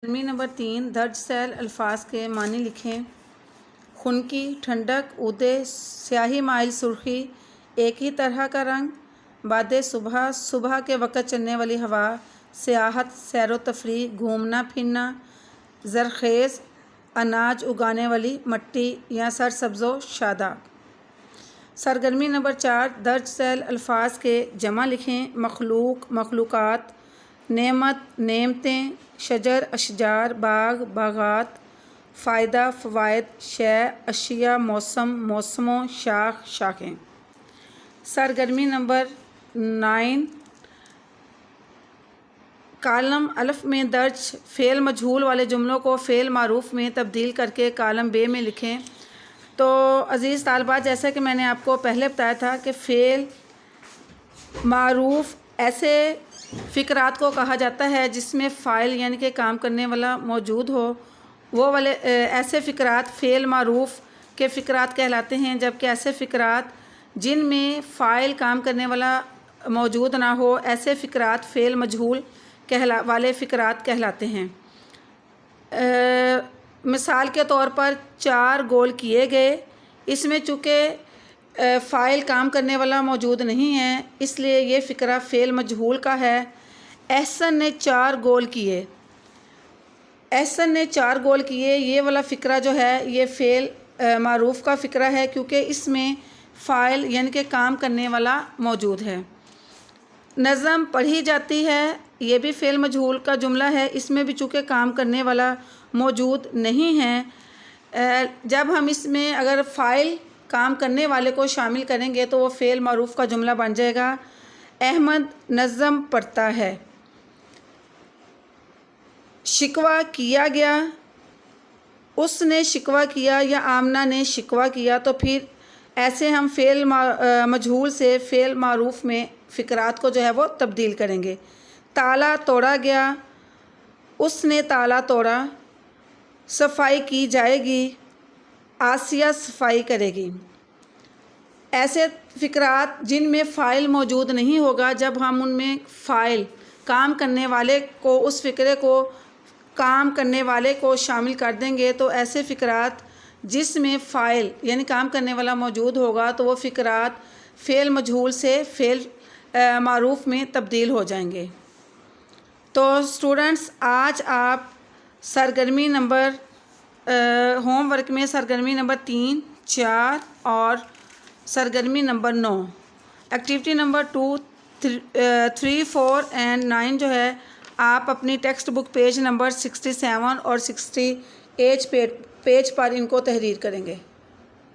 گرمی نمبر 3 درج ذیل الفاظ کے معنی لکھیں۔ خنکی، ٹھنڈک، اودے، سیاہی مائل سرخی، ایک ہی طرح کا رنگ، بعد صبح، صبح کے وقت چلنے والی ہوا، سیاحت، سیر و تفریح، گھومنا پھرنا، زرخیز، اناج اگانے والی مٹی یا سرسبز و شاداب۔ سرگرمی نمبر 4 درج ذیل الفاظ کے جمع لکھیں۔ مخلوق، مخلوقات، نعمت، نعمتیں، شجر، اشجار، باغ، باغات، فائدہ، فوائد، شے، اشیاء، موسم، موسموں، شاخ، شاخیں۔ سرگرمی نمبر 9 کالم الف میں درج فعل مجہول والے جملوں کو فعل معروف میں تبدیل کر کے کالم بے میں لکھیں۔ تو عزیز طالبات، جیسا کہ میں نے آپ کو پہلے بتایا تھا کہ فعل معروف ایسے فقرات کو کہا جاتا ہے جس میں فاعل یعنی کہ کام کرنے والا موجود ہو، وہ والے ایسے فقرات فعل معروف کے فقرات کہلاتے ہیں، جبکہ ایسے فقرات جن میں فاعل کام کرنے والا موجود نہ ہو، ایسے فقرات فعل مجہول والے فقرات کہلاتے ہیں۔ مثال کے طور پر 4 گول کیے گئے، اس میں چونکہ فاعل کام کرنے والا موجود نہیں ہے، اس لیے یہ فقرہ فعل مجہول کا ہے۔ احسن نے 4 گول کیے، احسن نے 4 گول کیے، یہ والا فقرہ جو ہے یہ فعل معروف کا فقرہ ہے، کیونکہ اس میں فاعل یعنی کہ کام کرنے والا موجود ہے۔ نظم پڑھی جاتی ہے، یہ بھی فعل مجہول کا جملہ ہے، اس میں بھی چونکہ کام کرنے والا موجود نہیں ہے، جب ہم اس میں اگر فاعل کام کرنے والے کو شامل کریں گے تو وہ فعل معروف کا جملہ بن جائے گا۔ احمد نظم پڑھتا ہے۔ شکوہ کیا گیا، اس نے شکوہ کیا یا آمنہ نے شکوہ کیا، تو پھر ایسے ہم فعل مجہول سے فعل معروف میں فقرات کو جو ہے وہ تبدیل کریں گے۔ تالا توڑا گیا، اس نے تالا توڑا۔ صفائی کی جائے گی، آسیہ صفائی کرے گی۔ ایسے فقرات جن میں فاعل موجود نہیں ہوگا، جب ہم ان میں فاعل کام کرنے والے کو اس فقرے کو کام کرنے والے کو شامل کر دیں گے، تو ایسے فقرات جس میں فاعل یعنی کام کرنے والا موجود ہوگا تو وہ فقرات فعل مجہول سے فعل معروف میں تبدیل ہو جائیں گے۔ تو اسٹوڈنٹس، آج آپ سرگرمی نمبر ہوم ورک میں سرگرمی نمبر 3، 4 اور سرگرمی نمبر 9 ایکٹیویٹی نمبر 2، 3، 4 اینڈ 9 جو ہے آپ اپنی ٹیکسٹ بک پیج نمبر 67 اور 68 پیج پر ان کو تحریر کریں گے۔